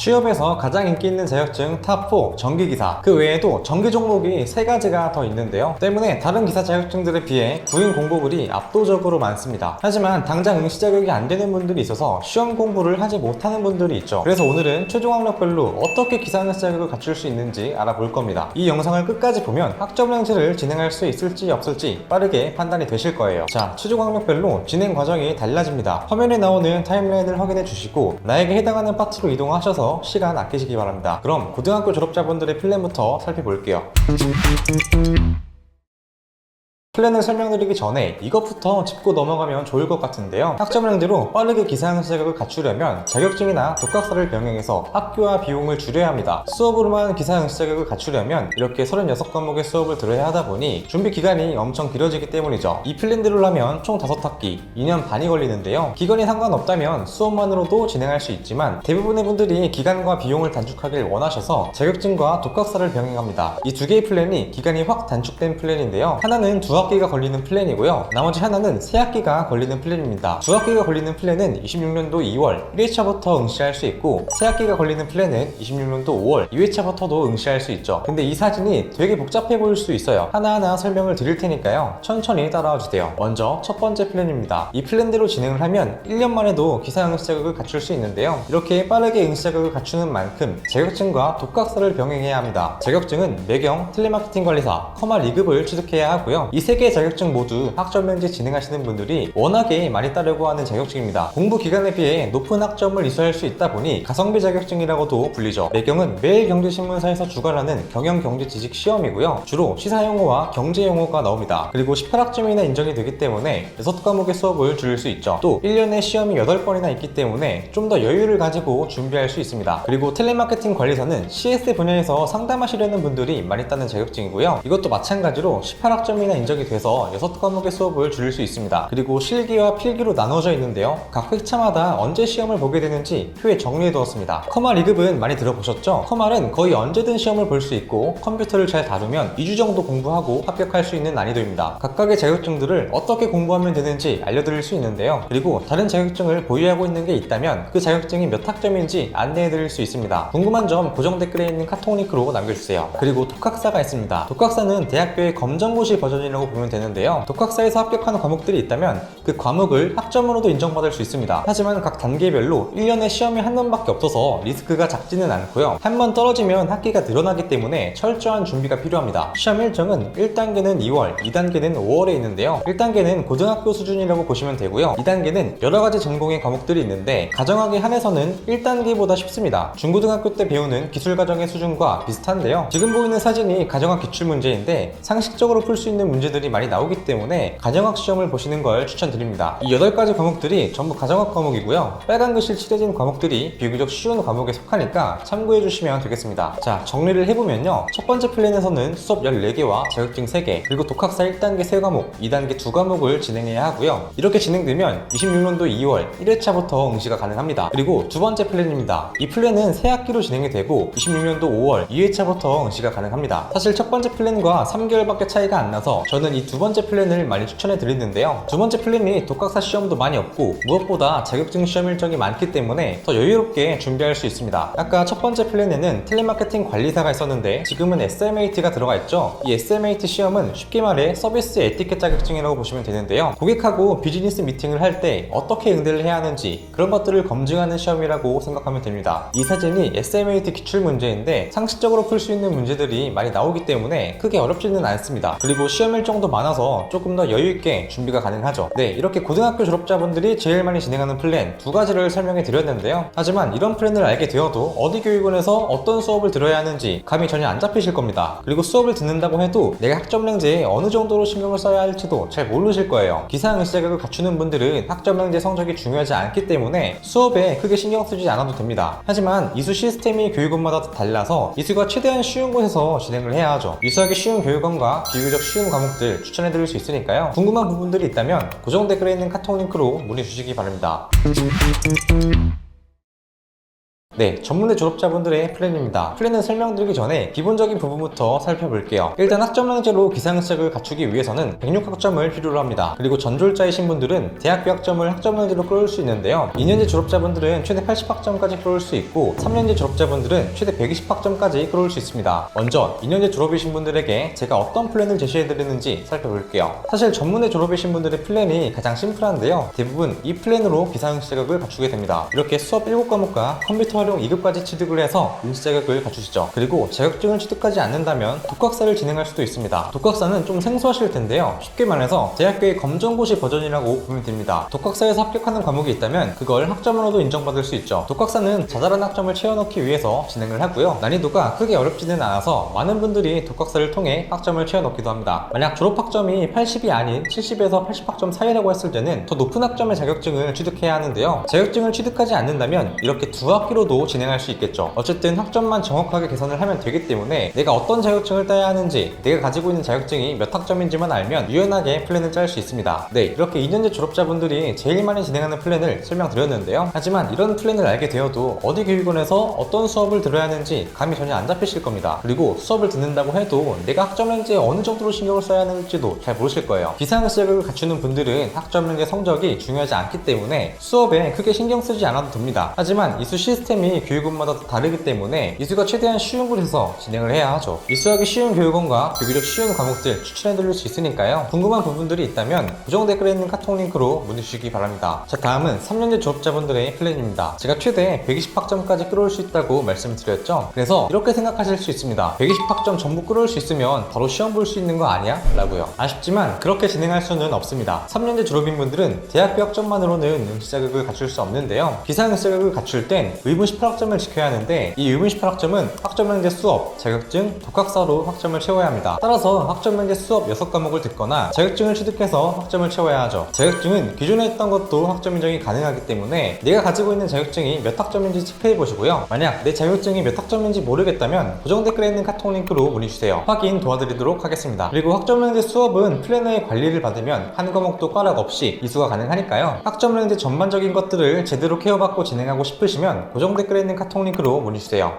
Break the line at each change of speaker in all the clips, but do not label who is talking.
취업에서 가장 인기 있는 자격증 탑4 전기기사, 그 외에도 전기 종목이 3가지가 더 있는데요. 때문에 다른 기사 자격증들에 비해 구인 공고글이 압도적으로 많습니다. 하지만 당장 응시 자격이 안 되는 분들이 있어서 시험 공부를 하지 못하는 분들이 있죠. 그래서 오늘은 최종 학력별로 어떻게 기사 응시 자격을 갖출 수 있는지 알아볼 겁니다. 이 영상을 끝까지 보면 학점 랭지를 진행할 수 있을지 없을지 빠르게 판단이 되실 거예요. 자, 최종 학력별로 진행 과정이 달라집니다. 화면에 나오는 타임라인을 확인해 주시고 나에게 해당하는 파트로 이동하셔서 시간 아끼시기 바랍니다. 그럼 고등학교 졸업자분들의 플랜부터 살펴볼게요. 플랜을 설명드리기 전에 이것부터 짚고 넘어가면 좋을 것 같은데요. 학점 랭지로 빠르게 기사응시 자격을 갖추려면 자격증이나 독학사를 병행해서 학교와 비용을 줄여야 합니다. 수업으로만 기사응시 자격을 갖추려면 이렇게 36과목의 수업을 들어야 하다 보니 준비 기간이 엄청 길어지기 때문이죠. 이 플랜대로 하면 총 5학기, 2년 반이 걸리는데요. 기간이 상관없다면 수업만으로도 진행할 수 있지만 대부분의 분들이 기간과 비용을 단축하길 원하셔서 자격증과 독학사를 병행합니다. 이 두 개의 플랜이 기간이 확 단축된 플랜인데요. 하나는 2학기가 걸리는 플랜이고요. 나머지 하나는 3학기가 걸리는 플랜입니다. 2학기가 걸리는 플랜은 26년도 2월 1회차부터 응시할 수 있고 3학기가 걸리는 플랜은 26년도 5월 2회차부터도 응시할 수 있죠. 근데 이 사진이 되게 복잡해 보일 수 있어요. 하나하나 설명을 드릴 테니까요. 천천히 따라와 주세요. 먼저 첫 번째 플랜입니다. 이 플랜대로 진행을 하면 1년 만에도 기사 응시 자격을 갖출 수 있는데요. 이렇게 빠르게 응시 자격을 갖추는 만큼 자격증과 독학사를 병행해야 합니다. 자격증은 매경, 텔레마케팅 관리사, 커마 2급을 취득해야 하고요. 이 3개의 자격증 모두 학점 랭지 진행하시는 분들이 워낙에 많이 따려고 하는 자격증입니다. 공부 기간에 비해 높은 학점을 이수할 수 있다 보니 가성비 자격증이라고도 불리죠. 매경은 매일경제신문사에서 주관하는 경영경제지식 시험이고요. 주로 시사용어와 경제용어가 나옵니다. 그리고 18학점이나 인정이 되기 때문에 6과목의 수업을 줄일 수 있죠. 또 1년에 시험이 8번이나 있기 때문에 좀 더 여유를 가지고 준비할 수 있습니다. 그리고 텔레마케팅 관리사는 CS 분야에서 상담하시려는 분들이 많이 따는 자격증이고요. 이것도 마찬가지로 18학점이나 인정이 돼서 6과목의 수업을 줄일 수 있습니다. 그리고 실기와 필기로 나눠져 있는데요. 각 회차마다 언제 시험을 보게 되는지 표에 정리해 두었습니다. 커말 2급은 많이 들어보셨죠? 커말은 거의 언제든 시험을 볼 수 있고 컴퓨터를 잘 다루면 2주 정도 공부하고 합격할 수 있는 난이도입니다. 각각의 자격증들을 어떻게 공부하면 되는지 알려드릴 수 있는데요. 그리고 다른 자격증을 보유하고 있는 게 있다면 그 자격증이 몇 학점인지 안내해 드릴 수 있습니다. 궁금한 점 고정 댓글에 있는 카톡 링크로 남겨주세요. 그리고 독학사가 있습니다. 독학사는 대학교의 검정고시 버전이라고 보면 되는데요. 독학사에서 합격하는 과목들이 있다면 그 과목을 학점으로도 인정받을 수 있습니다. 하지만 각 단계별로 1년에 시험이 한 번밖에 없어서 리스크가 작지는 않고요. 한 번 떨어지면 학기가 늘어나기 때문에 철저한 준비가 필요합니다. 시험 일정은 1단계는 2월, 2단계는 5월에 있는데요. 1단계는 고등학교 수준이라고 보시면 되고요. 2단계는 여러가지 전공의 과목들이 있는데 가정학에 한해서는 1단계보다 쉽습니다. 중고등학교 때 배우는 기술과정의 수준과 비슷한데요. 지금 보이는 사진이 가정학 기출문제인데 상식적으로 풀 수 있는 문제들이 많이 나오기 때문에 가정학 시험을 보시는 걸 추천드립니다. 이 8가지 과목들이 전부 가정학 과목이고요. 빨간 글씨 칠해진 과목들이 비교적 쉬운 과목에 속하니까 참고해 주시면 되겠습니다. 자, 정리를 해보면요. 첫 번째 플랜에서는 수업 14개와 자격증 3개, 그리고 독학사 1단계 3과목, 2단계 2과목을 진행해야 하고요. 이렇게 진행되면 26년도 2월 1회차부터 응시가 가능합니다. 그리고 두 번째 플랜입니다. 이 플랜은 새 학기로 진행이 되고 26년도 5월 2회차부터 응시가 가능합니다. 사실 첫 번째 플랜과 3개월밖에 차이가 안 나서 저는 이 두 번째 플랜을 많이 추천해 드리는데요. 두 번째 플랜이 독학사 시험도 많이 없고 무엇보다 자격증 시험 일정이 많기 때문에 더 여유롭게 준비할 수 있습니다. 아까 첫 번째 플랜에는 텔레마케팅 관리사가 있었는데 지금은 SMAT가 들어가 있죠. 이 SMAT 시험은 쉽게 말해 서비스 에티켓 자격증이라고 보시면 되는데요. 고객하고 비즈니스 미팅을 할 때 어떻게 응대를 해야 하는지 그런 것들을 검증하는 시험이라고 생각하면 됩니다. 이 사진이 SMAT 기출 문제인데 상식적으로 풀 수 있는 문제들이 많이 나오기 때문에 크게 어렵지는 않습니다. 그리고 시험 일정도 많아서 조금 더 여유있게 준비가 가능하죠. 네, 이렇게 고등학교 졸업자분들이 제일 많이 진행하는 플랜 2가지를 설명해 드렸는데요. 하지만 이런 플랜을 알게 되어도 어디 교육원에서 어떤 수업을 들어야 하는지 감이 전혀 안 잡히실 겁니다. 그리고 수업을 듣는다고 해도 내가 학점 랭지에 어느 정도로 신경을 써야 할지도 잘 모르실 거예요. 기사응시 자격을 갖추는 분들은 학점 랭지 성적이 중요하지 않기 때문에 수업에 크게 신경 쓰지 않아도 됩니다. 하지만 이수 시스템이 교육원마다 달라서 이수가 최대한 쉬운 곳에서 진행을 해야 하죠. 이수하기 쉬운 교육원과 비교적 쉬운 과목들 추천해 드릴 수 있으니까요. 궁금한 부분들이 있다면 고정 댓글에 있는 카톡 링크로 문의 주시기 바랍니다. 네, 전문대 졸업자분들의 플랜입니다. 플랜은 설명드리기 전에 기본적인 부분부터 살펴볼게요. 일단 학점량제로 기상시작을 갖추기 위해서는 106학점을 필요로 합니다. 그리고 전졸자이신 분들은 대학교 학점을 학점량제로 끌어올 수 있는데요. 2년제 졸업자분들은 최대 80학점까지 끌어올 수 있고 3년제 졸업자분들은 최대 120학점까지 끌어올 수 있습니다. 먼저 2년제 졸업이신 분들에게 제가 어떤 플랜을 제시해드리는지 살펴볼게요. 사실 전문대 졸업이신 분들의 플랜이 가장 심플한데요. 대부분 이 플랜으로 기상시작을 갖추게 됩니다. 이렇게 수업 7과목과 컴퓨터 활용 2급까지 취득을 해서 응시 자격을 갖추시죠. 그리고 자격증을 취득하지 않는다면 독학사를 진행할 수도 있습니다. 독학사는 좀 생소하실 텐데요. 쉽게 말해서 대학교의 검정고시 버전이라고 보면 됩니다. 독학사에서 합격하는 과목이 있다면 그걸 학점으로도 인정받을 수 있죠. 독학사는 자잘한 학점을 채워넣기 위해서 진행을 하고요. 난이도가 크게 어렵지는 않아서 많은 분들이 독학사를 통해 학점을 채워넣기도 합니다. 만약 졸업학점이 80이 아닌 70에서 80학점 사이라고 했을 때는 더 높은 학점의 자격증을 취득해야 하는데요. 자격증을 취득하지 않는다면 이렇게 두 학기로도 진행할 수 있겠죠. 어쨌든 학점만 정확하게 계산을 하면 되기 때문에 내가 어떤 자격증을 따야 하는지, 내가 가지고 있는 자격증이 몇 학점인지만 알면 유연하게 플랜을 짤 수 있습니다. 네, 이렇게 2년제 졸업자분들이 제일 많이 진행하는 플랜을 설명드렸는데요. 하지만 이런 플랜을 알게 되어도 어디 교육원에서 어떤 수업을 들어야 하는지 감이 전혀 안 잡히실 겁니다. 그리고 수업을 듣는다고 해도 내가 학점량제에 어느 정도로 신경을 써야 하는지도 잘 모르실 거예요. 기상시작을 갖추는 분들은 학점량제 성적이 중요하지 않기 때문에 수업에 크게 신경 쓰지 않아도 됩니다. 하지만 이수 시스템이 교육원마다 다르기 때문에 이수가 최대한 쉬운 곳에서 진행을 해야 하죠. 이수하기 쉬운 교육원과 비교적 쉬운 과목들 추천해드릴 수 있으니까요. 궁금한 부분들이 있다면 고정 댓글에 있는 카톡 링크로 문의 주시기 바랍니다. 자, 다음은 3년제 졸업자분들의 플랜입니다. 제가 최대 120학점까지 끌어올 수 있다고 말씀드렸죠. 그래서 이렇게 생각하실 수 있습니다. 120학점 전부 끌어올 수 있으면 바로 시험 볼 수 있는 거 아니야? 라고요. 아쉽지만 그렇게 진행할 수는 없습니다. 3년제 졸업인 분들은 대학교 학점만으로는 응시 자격을 갖출 수 없는데요. 기상응시 자격을 갖출 땐 의무 18학점을 지켜야 하는데 이 의무 18학점은 학점량제 수업, 자격증, 독학사로 학점을 채워야 합니다. 따라서 학점량제 수업 6과목을 듣거나 자격증을 취득해서 학점을 채워야 하죠. 자격증은 기존에 했던 것도 학점 인정이 가능하기 때문에 내가 가지고 있는 자격증이 몇 학점인지 체크해 보시고요. 만약 내 자격증이 몇 학점인지 모르겠다면 고정 댓글에 있는 카톡 링크로 문의 주세요. 확인 도와드리도록 하겠습니다. 그리고 학점량제 수업은 플래너의 관리를 받으면 한 과목도 과락 없이 이수가 가능하니까요. 학점량제 전반적인 것들을 제대로 케어받고 진행하고 싶으시면 고정 댓글에 있는 카톡 링크로 문의 주세요.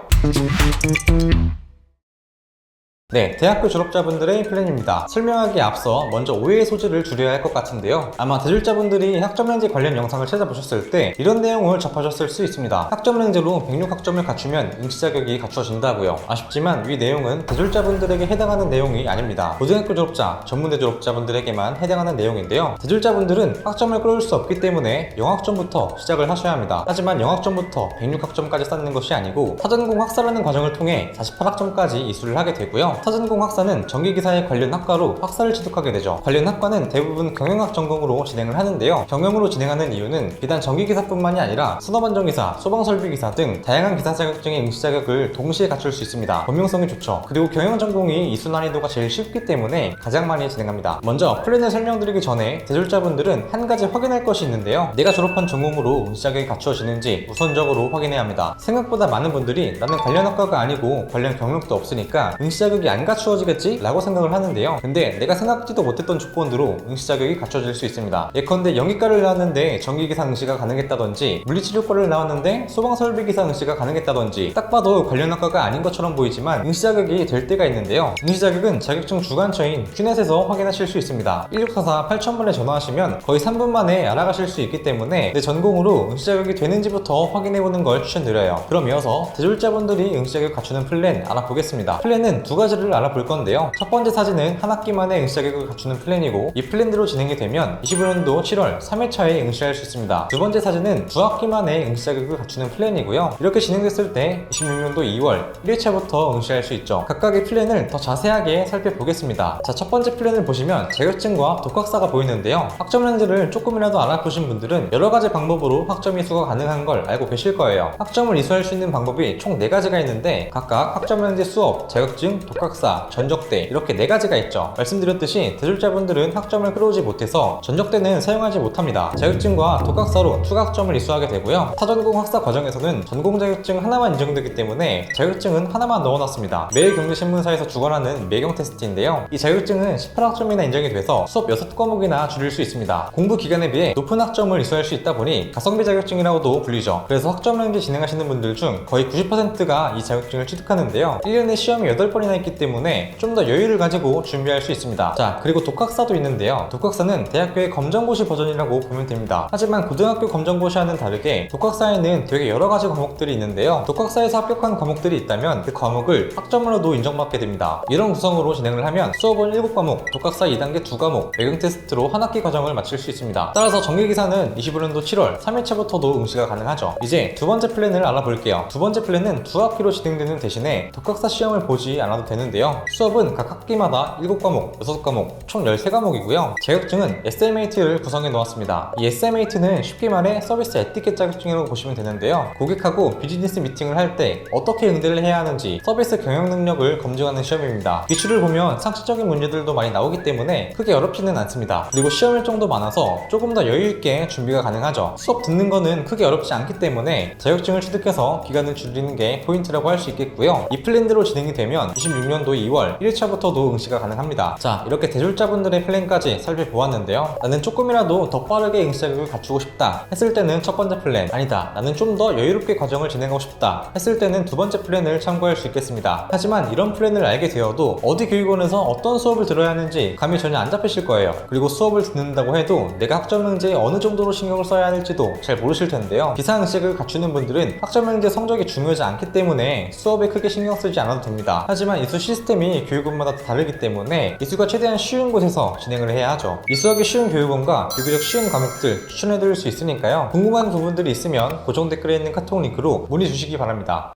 네, 대학교 졸업자분들의 플랜입니다. 설명하기에 앞서 먼저 오해의 소지를 줄여야 할 것 같은데요. 아마 대졸자분들이 학점량제 관련 영상을 찾아보셨을 때 이런 내용을 접하셨을 수 있습니다. 학점량제로 106학점을 갖추면 응시 자격이 갖추어진다고요. 아쉽지만 이 내용은 대졸자분들에게 해당하는 내용이 아닙니다. 고등학교 졸업자, 전문대 졸업자분들에게만 해당하는 내용인데요. 대졸자분들은 학점을 끌어올 수 없기 때문에 0학점부터 시작을 하셔야 합니다. 하지만 0학점부터 106학점까지 쌓는 것이 아니고 사전공 학사라는 과정을 통해 48학점까지 이수를 하게 되고요. 사전공 학사는 전기기사에 관련 학과로 학사를 취득하게 되죠. 관련 학과는 대부분 경영학 전공으로 진행을 하는데요. 경영으로 진행하는 이유는 비단 전기기사뿐만이 아니라 산업안전기사, 소방설비기사 등 다양한 기사 자격증의 응시 자격을 동시에 갖출 수 있습니다. 범용성이 좋죠. 그리고 경영 전공이 이수 난이도가 제일 쉽기 때문에 가장 많이 진행합니다. 먼저 플랜을 설명드리기 전에 대졸자분들은 한 가지 확인할 것이 있는데요. 내가 졸업한 전공으로 응시 자격이 갖추어지는지 우선적으로 확인해야 합니다. 생각보다 많은 분들이 나는 관련 학과가 아니고 관련 경력도 없으니까 응시 자격이 안 갖추어지겠지? 라고 생각을 하는데요. 근데 내가 생각지도 못했던 조건으로 응시 자격이 갖춰질 수 있습니다. 예컨대 연기과를 나왔는데 전기기사 응시가 가능했다든지 물리치료과를 나왔는데 소방설비기사 응시가 가능했다든지 딱 봐도 관련 학과가 아닌 것처럼 보이지만 응시 자격이 될 때가 있는데요. 응시 자격은 자격증 주관처인 큐넷에서 확인하실 수 있습니다. 1644 8000번에 전화하시면 거의 3분 만에 알아가실 수 있기 때문에 내 전공으로 응시 자격이 되는지부터 확인해보는 걸 추천드려요. 그럼 이어서 대졸자분들이 응시 자격을 갖추는 플랜 알아보겠습니다. 플랜은 두 가지를 알아볼 건데요. 첫 번째 사진은 한 학기 만에 응시 자격을 갖추는 플랜이고 이 플랜대로 진행이 되면 25년도 7월 3회차에 응시할 수 있습니다. 두 번째 사진은 두 학기 만에 응시 자격을 갖추는 플랜이고요. 이렇게 진행됐을 때 26년도 2월 1회차부터 응시할 수 있죠. 각각의 플랜을 더 자세하게 살펴보겠습니다. 자, 첫 번째 플랜을 보시면 자격증과 독학사가 보이는데요. 학점량제를 조금이라도 알아보신 분들은 여러 가지 방법으로 학점 이수가 가능한 걸 알고 계실 거예요. 학점을 이수할 수 있는 방법이 총 4가지가 있는데 각각 학점량제 수업, 자격증, 독학 독학사, 전적대 이렇게 4가지가 있죠. 말씀드렸듯이 대졸자분들은 학점을 끌어오지 못해서 전적대는 사용하지 못합니다. 자격증과 독학사로 추가학점을 이수하게 되고요. 타전공 학사 과정에서는 전공 자격증 하나만 인정되기 때문에 자격증은 하나만 넣어놨습니다. 매일경제신문사에서 주관하는 매경 테스트인데요. 이 자격증은 18학점이나 인정이 돼서 수업 6과목이나 줄일 수 있습니다. 공부 기간에 비해 높은 학점을 이수할 수 있다 보니 가성비 자격증이라고도 불리죠. 그래서 학점량제 진행하시는 분들 중 거의 90%가 이 자격증을 취득하는데요. 1년에 시험이 8번이나 있기 때문에 좀 더 여유를 가지고 준비할 수 있습니다. 자, 그리고 독학사도 있는데요. 독학사는 대학교의 검정고시 버전이라고 보면 됩니다. 하지만 고등학교 검정고시와는 다르게 독학사에는 되게 여러 가지 과목들이 있는데요. 독학사에서 합격한 과목들이 있다면 그 과목을 학점으로도 인정받게 됩니다. 이런 구성으로 진행을 하면 수업은 7과목, 독학사 2단계 2과목, 매경 테스트로 한 학기 과정을 마칠 수 있습니다. 따라서 정기기사는 25년도 7월 3일차부터도 응시가 가능하죠. 이제 두 번째 플랜을 알아볼게요. 두 번째 플랜은 두 학기로 진행되는 대신에 독학사 시험을 보지 않아도 되는데요. 수업은 각 학기마다 7과목, 6과목, 총 13과목이고요. 자격증은 SMAT를 구성해 놓았습니다. 이 SMAT는 쉽게 말해 서비스 에티켓 자격증이라고 보시면 되는데요. 고객하고 비즈니스 미팅을 할 때 어떻게 응대를 해야 하는지 서비스 경영 능력을 검증하는 시험입니다. 기출을 보면 상식적인 문제들도 많이 나오기 때문에 크게 어렵지는 않습니다. 그리고 시험 일정도 많아서 조금 더 여유 있게 준비가 가능하죠. 수업 듣는 거는 크게 어렵지 않기 때문에 자격증을 취득해서 기간을 줄이는 게 포인트라고 할 수 있겠고요. 이 플랜대로 진행이 되면 26년도 2월 1일차부터도 응시가 가능합니다. 자, 이렇게 대졸자분들의 플랜까지 살펴보았는데요. 나는 조금이라도 더 빠르게 응시 자격을 갖추고 싶다 했을 때는 첫 번째 플랜, 아니다, 나는 좀 더 여유롭게 과정을 진행하고 싶다 했을 때는 두 번째 플랜을 참고할 수 있겠습니다. 하지만 이런 플랜을 알게 되어도 어디 교육원에서 어떤 수업을 들어야 하는지 감이 전혀 안 잡히실 거예요. 그리고 수업을 듣는다고 해도 내가 학점명제에 어느 정도로 신경을 써야 할지도 잘 모르실 텐데요. 기사응시를 갖추는 분들은 학점명제 성적이 중요하지 않기 때문에 수업에 크게 신경 쓰지 않아도 됩니다. 하지만 이수 시스템이 교육원마다 다르기 때문에 이수가 최대한 쉬운 곳에서 진행을 해야 하죠. 이수하기 쉬운 교육원과 비교적 쉬운 과목들 추천해드릴 수 있으니까요. 궁금한 부분들이 있으면 고정 댓글에 있는 카톡 링크로 문의 주시기 바랍니다.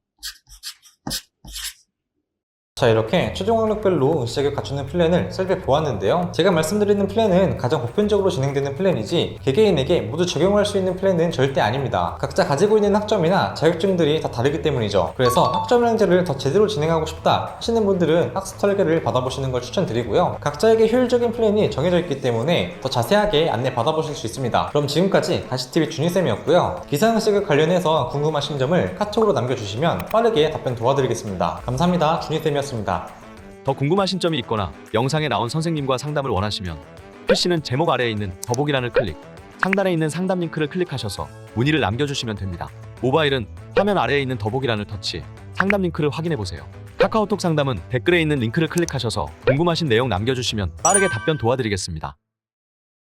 자, 이렇게 최종 학력별로 응시 자격 갖추는 플랜을 살펴보았는데요. 제가 말씀드리는 플랜은 가장 보편적으로 진행되는 플랜이지 개개인에게 모두 적용할 수 있는 플랜은 절대 아닙니다. 각자 가지고 있는 학점이나 자격증들이 다 다르기 때문이죠. 그래서 학점량제를 더 제대로 진행하고 싶다 하시는 분들은 학습 설계를 받아보시는 걸 추천드리고요. 각자에게 효율적인 플랜이 정해져 있기 때문에 더 자세하게 안내 받아보실 수 있습니다. 그럼 지금까지 가시TV 준희쌤이었고요. 기사응시 자격 관련해서 궁금하신 점을 카톡으로 남겨주시면 빠르게 답변 도와드리겠습니다. 감사합니다. 준희쌤이었습니다.
더 궁금하신 점이 있거나 영상에 나온 선생님과 상담을 원하시면 PC는 제목 아래에 있는 더보기란을 클릭, 상단에 있는 상담 링크를 클릭하셔서 문의를 남겨주시면 됩니다. 모바일은 화면 아래에 있는 더보기란을 터치, 상담 링크를 확인해보세요. 카카오톡 상담은 댓글에 있는 링크를 클릭하셔서 궁금하신 내용 남겨주시면 빠르게 답변 도와드리겠습니다.